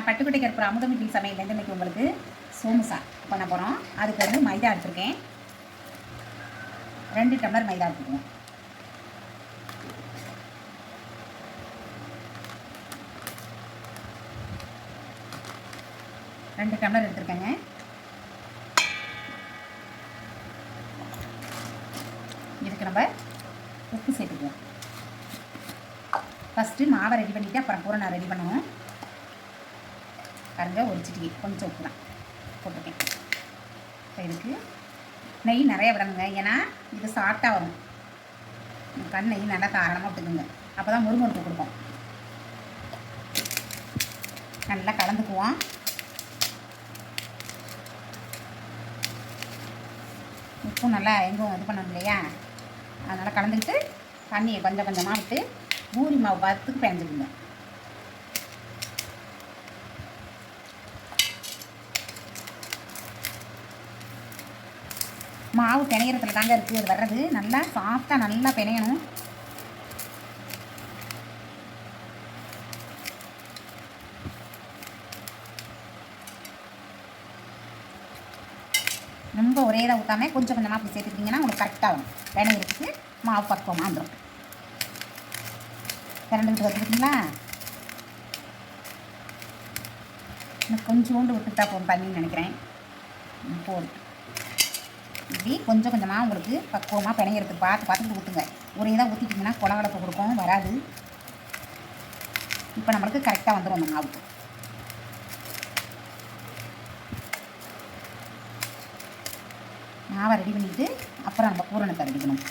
பட்டுக்கோட்டை கருப்பு அமுதம் வீட்டில் சமையல் இன்றைக்கி உங்களுக்கு சோமுசா பண்ண போகிறோம். அதுக்கு வந்து மைதா எடுத்துருக்கேன். 2 டம்ளர் மைதா எடுத்துக்குவோம். ரெண்டு டம்ளர் எடுத்துருக்கேங்க. இதுக்கு நம்ம உப்பு சேர்த்துக்குவோம். ஃபஸ்ட்டு மாவை ரெடி பண்ணிவிட்டு அப்புறம் பூரணை ரெடி பண்ணுவோம். பாருங்க, ஒரு சிட்டிகை கொஞ்சம் உப்பு தான் போட்டிருக்கேன். இப்போ இதுக்கு நெய் நிறைய விடணுங்க, ஏன்னா இது சாஃப்டாக வரும். நெய் நல்லா காரணமாக விட்டுக்குங்க, அப்போ தான் முறுமுறுப்பு கொடுக்கும். நல்லா கலந்துக்குவோம். உப்பும் நல்லா எங்கும் இது பண்ணணும் இல்லையா, அதனால் கலந்துக்கிட்டு தண்ணியை கொஞ்சம் கொஞ்சமாக விட்டு பூரி மாவு பார்த்துக்கு பிணைஞ்சுக்குங்க. மாவு பிணையறதுல தாங்க இருக்குது அது வர்றது. நல்லா சாஃப்டாக நல்லா பிணையணும். ரொம்ப ஒரே தான் ஊற்றாமல் கொஞ்சம் கொஞ்சமாக அப்படி சேர்த்துக்கிட்டிங்கன்னா உங்களுக்கு கரெக்டாக வரும். பிணையறதுக்கு மாவு பக்குவமாக வந்துடும். திரண்டுக்கிட்டு வந்துருக்குங்களா? இன்னும் கொஞ்சோண்டு விட்டுட்டா போகும் தண்ணின்னு நினைக்கிறேன். போதும். இப்படி கொஞ்சம் கொஞ்சமாக உங்களுக்கு பக்குவமாக பிணையறதுக்கு பார்த்துட்டு ஊற்றுங்க. ஒரே தான் ஊற்றிட்டிங்கன்னா குளவளப்பு கொடுக்கும், வராது. இப்போ நம்மளுக்கு கரெக்டாக வந்துடும் அந்த மாவுக்கு. மாவை ரெடி பண்ணிவிட்டு அப்புறம் நம்ம பூரணத்தை ரெடிக்கணும்.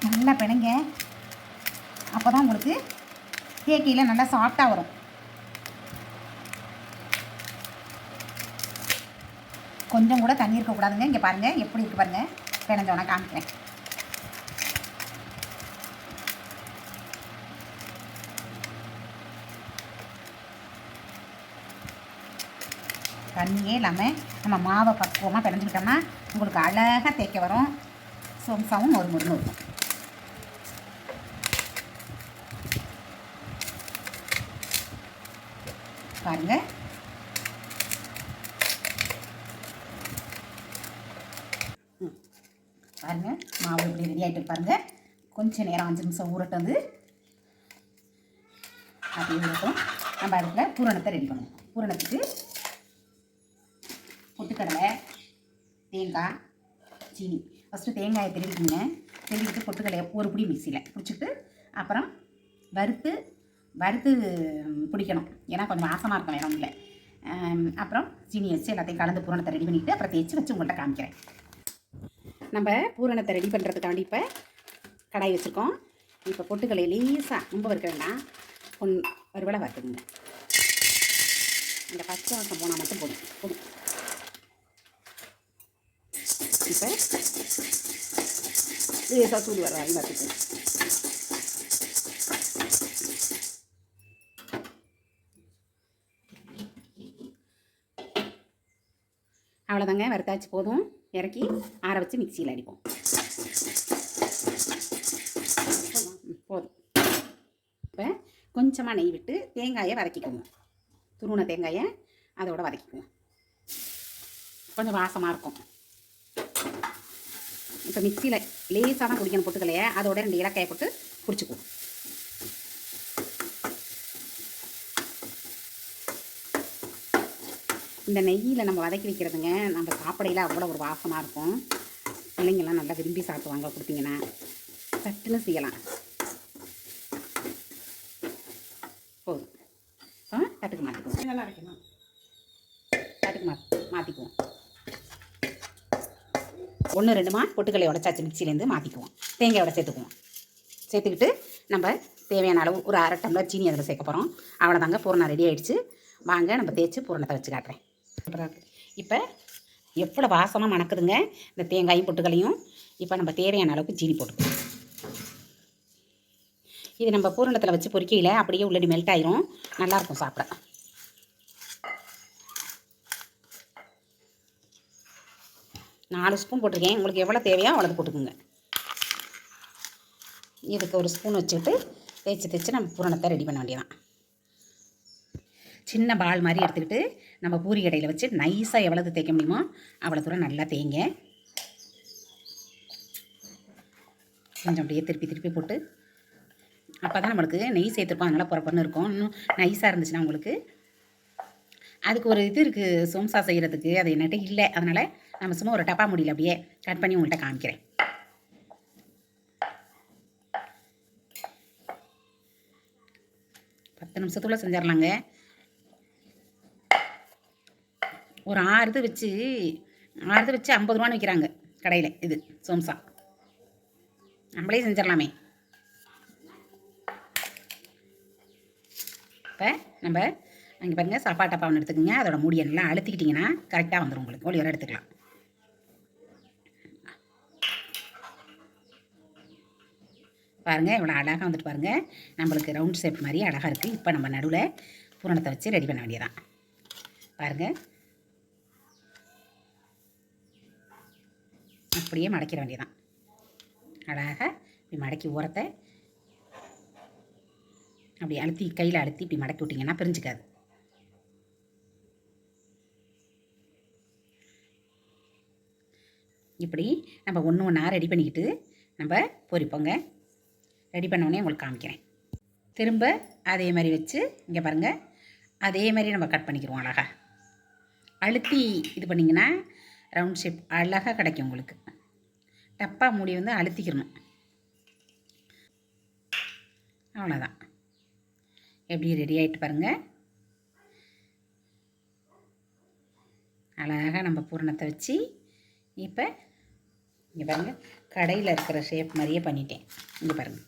நல்லா பிணைங்க, அப்போ தான் உங்களுக்கு கேக்கையில் நல்லா சாஃப்டாக வரும். கொஞ்சம் கூட தண்ணி இருக்கக்கூடாதுங்க. இங்கே பாருங்கள் எப்படி இருக்குது பாருங்கள். பிணைஞ்சோன்னா காமிக்கிறேன். தண்ணியே இல்லாமல் நம்ம மாவை பக்குவமாக பிணைஞ்சிக்கிட்டோம்னா உங்களுக்கு அழகாக தேய்க்க வரும். சோம்சாவும் ஒரு முருன்னு இருக்கும். பாருங்கள், பாருங்கள் மாவு இப்படி ரெடி ஆகிட்டு பாருங்கள். கொஞ்சம் நேரம் 5 நிமிஷம் ஊறட்டும். வந்து அப்படி ஊறட்டும். நம்ம அதுக்குள்ள பூரணத்தை ரெடி பண்ணுவோம். பூரணத்துக்கு பொட்டுக்கடலை, தேங்காய், சீனி. ஃபஸ்ட்டு தேங்காயை திருவிக்கிங்க. திருவிக்கிட்டு பொட்டுக்கடலையை ஒரு பிடி மிக்சியில் பிடிச்சிட்டு அப்புறம் வறுத்து பிடிக்கணும், ஏன்னா கொஞ்சம் வாசமாக இருக்கும், வேணும் இல்லை. அப்புறம் சீனி வச்சு எல்லாத்தையும் கலந்து பூரணத்தை ரெடி பண்ணிவிட்டு அப்புறம் தேய்ச்சி வச்சு உங்கள்கிட்ட காமிக்கிறேன். நம்ம பூரணத்தை ரெடி பண்ணுறதுக்காண்டி இப்போ கடாய் வச்சுருக்கோம். இப்போ பொட்டுக்கடலை லேசாக ரொம்ப வறுக்க வேண்டாம், ஒருவேளை வறுத்துக்குங்க. அந்த பச்சை வாசம் போனால் மட்டும் போதும். இப்போ லேசாக சூடு வர வாங்கி வறுத்துக்குங்க. அவ்வளோதாங்க, வறுத்தாச்சு, போதும். இறக்கி ஆற வச்சு மிக்சியில் அடிப்போம். போதும். இப்போ கொஞ்சமாக நெய் விட்டு தேங்காயை வதக்கிக்குவோம். துருவன தேங்காயை அதோட வதக்கிக்குவோம். கொஞ்சம் வாசமாக இருக்கும். இப்போ மிக்சியில் லேசாக தான் குடிக்கணும் பொட்டுக்கலையை. அதோட 2 இலக்காயை போட்டு குடிச்சுக்குவோம். இந்த நெய்யில் நம்ம வதக்கி வைக்கிறதுங்க, நம்ம சாப்பிடையில் அவ்வளோ ஒரு வாசமாக இருக்கும். பிள்ளைங்கள்லாம் நல்லா விரும்பி சாப்பிடுவாங்க. கொடுத்தீங்கன்னா சட்டுன்னு செய்யலாம். போதும். தட்டுக்கு மாற்றிக்குவோம். நல்லா இருக்கணும். தட்டுக்கு மாற்றிக்குவோம். 1-2 பொட்டுக்கல்லையை உடச்சாச்சு மிக்சிலேருந்து மாற்றிக்குவோம். தேங்காயோட சேர்த்துக்குவோம். சேர்த்துக்கிட்டு நம்ம தேவையான அளவு ஒரு 1/2 டம்ளர் சீனி அதில் சேர்க்க போகிறோம். அவ்வளோதாங்க, பூரணம் ரெடி ஆகிடுச்சு. வாங்க நம்ம தேய்ச்சி பூரணத்தை வச்சு காட்டுறேன். இப்போ எவ்வளோ வாசமாக மணக்குதுங்க இந்த தேங்காயும் பொட்டுக்களையும். இப்போ நம்ம தேவையான அளவுக்கு சீனி போட்டுக்குவோம். இது நம்ம பூரணத்தில் வச்சு பொரிக்கையில் அப்படியே உள்ளடி மெல்ட் ஆயிரும், நல்லாயிருக்கும் சாப்பிட. 4 ஸ்பூன் போட்டிருக்கேன். உங்களுக்கு எவ்வளோ தேவையோ அவ்வளோ போட்டுக்குங்க. இதுக்கு ஒரு ஸ்பூன் வச்சுக்கிட்டு தேய்ச்சி நம்ம பூரணத்தை ரெடி பண்ண வேண்டியதான். சின்ன பால் மாதிரி எடுத்துக்கிட்டு நம்ம பூரி கடையில் வச்சு நைஸாக எவ்வளவு தேய்க்க முடியுமோ அவ்வளோ தூரம் நல்லா தேய்ங்க. கொஞ்சம் அப்படியே திருப்பி போட்டு அப்போ தான் நம்மளுக்கு நெய் சேர்த்துருப்போம், அதனால் பொறப்பொன்னு இருக்கும். இன்னும் நைஸாக இருந்துச்சுன்னா உங்களுக்கு அதுக்கு ஒரு இது இருக்குது சோம்சா செய்கிறதுக்கு, அது என்கிட்ட இல்லை. அதனால் நம்ம சும்மா ஒரு டப்பா முடியல அப்படியே கட் பண்ணி உங்கள்கிட்ட காமிக்கிறேன். பத்து நிமிஷத்துக்குள்ளே செஞ்சிடலாங்க. ஒரு 6 இது வச்சு 50 ரூபான்னு விற்கிறாங்க கடையில். இது சோம்சா நம்மளே செஞ்சிடலாமே. இப்போ நம்ம அங்கே பாருங்கள், சாப்பாடு டப்பா ஒன்று எடுத்துக்கோங்க. அதோட மூடியை நல்லா அழுத்திக்கிட்டிங்கன்னா கரெக்டாக வந்துடும் உங்களுக்கு. ஒளி வர எடுத்துக்கலாம். பாருங்கள் இவ்வளோ அழகாக வந்துட்டு பாருங்கள். நம்மளுக்கு ரவுண்ட் ஷேப் மாதிரி அழகாக இருக்குது. இப்போ நம்ம நடுவில் பூரணத்தை வச்சு ரெடி பண்ண வேண்டியதான். பாருங்கள் அப்படியே மடக்கிற வேண்டியதான். அழகாக இப்படி மடக்கி ஓரத்தை அப்படி அழுத்தி கையில் அழுத்தி இப்படி மடக்கி விட்டிங்கன்னா பிரிஞ்சுக்காது. இப்படி நம்ம ஒன்று ஒன்றா ரெடி பண்ணிக்கிட்டு நம்ம பொரிப்போங்க. ரெடி பண்ணோடனே உங்களுக்கு காமிக்கிறேன். திரும்ப அதே மாதிரி வச்சு இங்கே பாருங்கள், அதே மாதிரி நம்ம கட் பண்ணிக்கிறோம். அழகாக அழுத்தி இது பண்ணிங்கன்னா ரவுண்ட் ஷேப் அழகாக கிடைக்கும் உங்களுக்கு. டப்பா மூடி வந்து அழுத்திக்கிறணும். அவ்வளோதான். எப்படி ரெடி ஆகிட்டு பாருங்கள். அழகாக நம்ம பூரணத்தை வச்சு இப்போ இங்கே பாருங்கள், கடையில் இருக்கிற ஷேப் மாதிரியே பண்ணிட்டேன். இங்கே பாருங்கள்,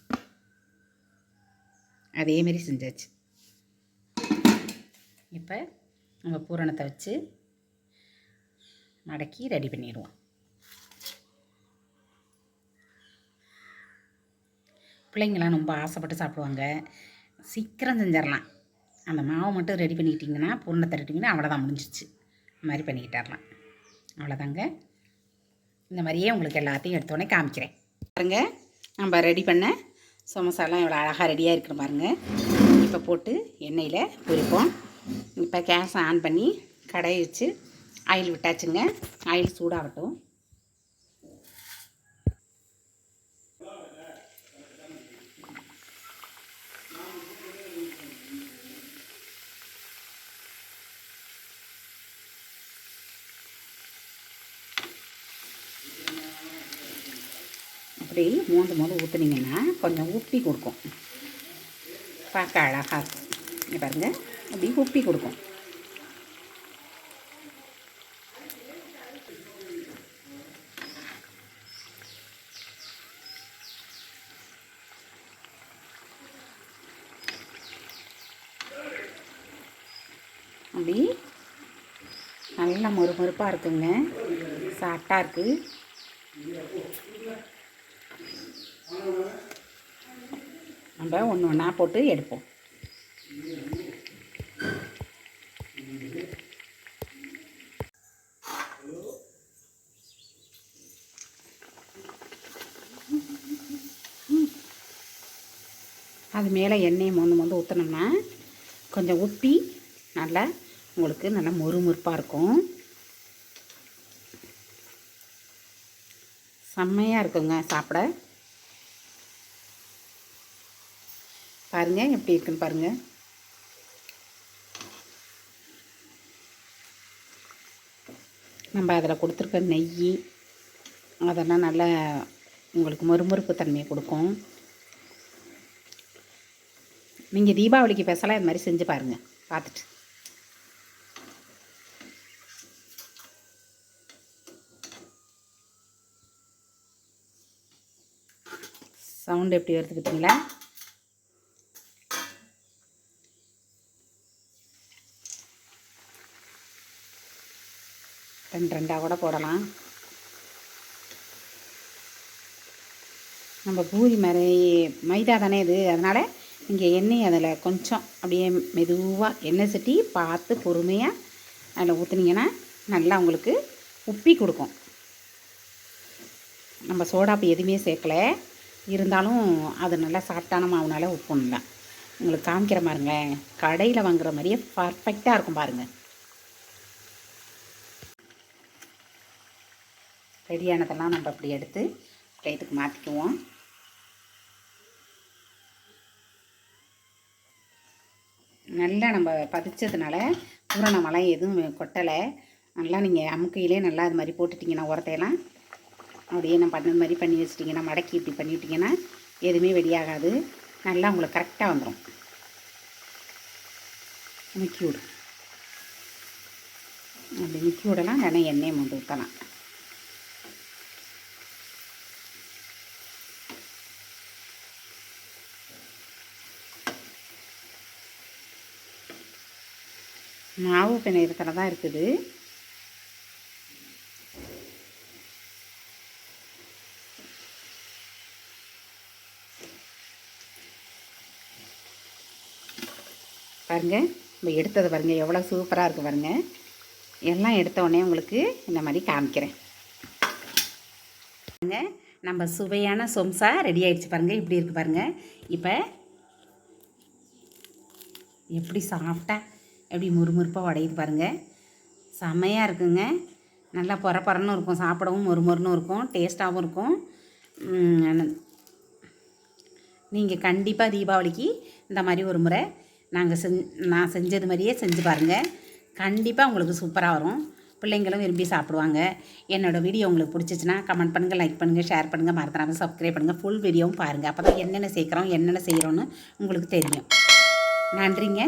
அதேமாரி செஞ்சாச்சு. இப்போ நம்ம பூரணத்தை வச்சு மடக்கி ரெடி பண்ணிடுவோம். பிள்ளைங்களாம் ரொம்ப ஆசைப்பட்டு சாப்பிடுவாங்க. சீக்கிரம் செஞ்சிடலாம். அந்த மாவை மட்டும் ரெடி பண்ணிக்கிட்டிங்கன்னா, பூரணத்தை ரெடி பண்ணிங்கன்னா அவ்வளோதான், முடிஞ்சிச்சு. இந்த மாதிரி பண்ணிக்கிட்டாரலாம். அவ்வளோதாங்க. இந்த மாதிரியே உங்களுக்கு எல்லாத்தையும் எடுத்தோடனே காமிக்கிறேன். பாருங்கள், நம்ம ரெடி பண்ண சமோசாலாம் எவ்வளோ அழகாக ரெடியாக இருக்குன்னு பாருங்கள். இப்போ போட்டு எண்ணெயில் பொரிப்போம். இப்போ கேஸை ஆன் பண்ணி கடாயை வச்சு ஆயில் விட்டாச்சுங்க. ஆயில் சூடாகட்டும். அப்படி மோந்து ஊற்றுனீங்கன்னா கொஞ்சம் உப்பி கொடுக்கும். பார்க்க அழகாக இருக்கும். இங்கே பாருங்கள், அப்படி உப்பி கொடுக்கும். அப்படி நல்லா மொறுமொறுப்பாக இருக்குங்க. சாஃப்டாக இருக்குது. நம்ம ஒன்று ஒன்றா போட்டு எடுப்போம். அது மேலே எண்ணெயை மொந்து ஊற்றினோம்னா கொஞ்சம் உப்பி நல்லா உங்களுக்கு நல்லா மொறுமொறுப்பாக இருக்கும். செம்மையாக இருக்குங்க சாப்பிட. பாருங்கள் எப்படி இருக்குன்னு பாருங்கள். நம்ம அதில் கொடுத்துருக்க நெய் அதெல்லாம் நல்லா உங்களுக்கு மொறுமொறுப்பு தன்மையை கொடுக்கும். நீங்கள் தீபாவளிக்கு ஸ்பெஷலாக இது மாதிரி செஞ்சு பாருங்கள் பார்த்துட்டு. சவுண்டு எப்படி வருது பார்த்தீங்களா? ரெண்டாக கூட போடலாம். நம்ம பூரி மாதிரி மைதா தானே இது, அதனால் இங்கே எண்ணெய் அதில் கொஞ்சம் அப்படியே மெதுவாக எண்ணெய் சட்டி பார்த்து பொறுமையாக அதில் ஊற்றுனீங்கன்னா நல்லா உங்களுக்கு உப்பி கொடுக்கும். நம்ம சோடாப்பு எதுவுமே சேர்க்கலை, இருந்தாலும் அது நல்லா சாஃப்டான மாவுனால உப்பும் இல்லை. உங்களுக்கு காமிக்கிற பாருங்க, கடையில் வாங்குற மாதிரியே பர்ஃபெக்டாக இருக்கும் பாருங்கள். ரெடியானதெல்லாம் நம்ம அப்படி எடுத்து பிளேட்டுக்கு மாற்றிக்குவோம். நல்லா நம்ம பதிச்சதுனால பூரணமெல்லாம் எதுவும் கொட்டலை. நல்லா நீங்கள் அமுக்கையிலே நல்லா அது மாதிரி போட்டுட்டிங்கன்னா உரத்தையெல்லாம் அப்படியே நான் பண்ணது மாதிரி பண்ணி வச்சிட்டிங்கன்னா, மடக்கி இப்படி பண்ணிவிட்டிங்கன்னா எதுவுமே வெடியாகாது. நல்லா உங்களுக்கு கரெக்டாக வந்துடும். முக்கி விடு, அப்படி முக்கி விடலாம். இல்லைன்னா எண்ணெயை வந்து ஊற்றலாம். மாவு பிணையத்தில் தான் இருக்குது. பாருங்கள், நம்ம எடுத்தது பாருங்கள் எவ்வளோ சூப்பராக இருக்குது பாருங்கள். எல்லாம் எடுத்த உடனே உங்களுக்கு இந்த மாதிரி காமிக்கிறேன் பாருங்கள். நம்ம சுவையான சம்சா ரெடி ஆகிடுச்சு பாருங்கள். இப்படி இருக்குது பாருங்கள். இப்போ எப்படி சாஃப்டாக எப்படி முறுமுறுப்பாக உடையுது பாருங்கள். செமையாக இருக்குங்க. நல்லா பொறன்னு இருக்கும், சாப்பிடவும் மொறுமொறுன்னு இருக்கும், டேஸ்ட்டாகவும் இருக்கும். நீங்கள் கண்டிப்பாக தீபாவளிக்கு இந்த மாதிரி ஒரு முறை நான் செஞ்சது மாதிரியே செஞ்சு பாருங்கள். கண்டிப்பாக உங்களுக்கு சூப்பராக வரும். பிள்ளைங்களும் விரும்பி சாப்பிடுவாங்க. என்னோடய வீடியோ உங்களுக்கு பிடிச்சிச்சின்னா கமெண்ட் பண்ணுங்கள், லைக் பண்ணுங்கள், ஷேர் பண்ணுங்கள், மறந்துடாமல் சப்ஸ்கிரைப் பண்ணுங்கள். ஃபுல் வீடியோவும் பாருங்கள். அப்போ தான் என்னென்ன சேர்க்குறோம் என்னென்ன செய்கிறோன்னு உங்களுக்கு தெரியும். நன்றிங்க.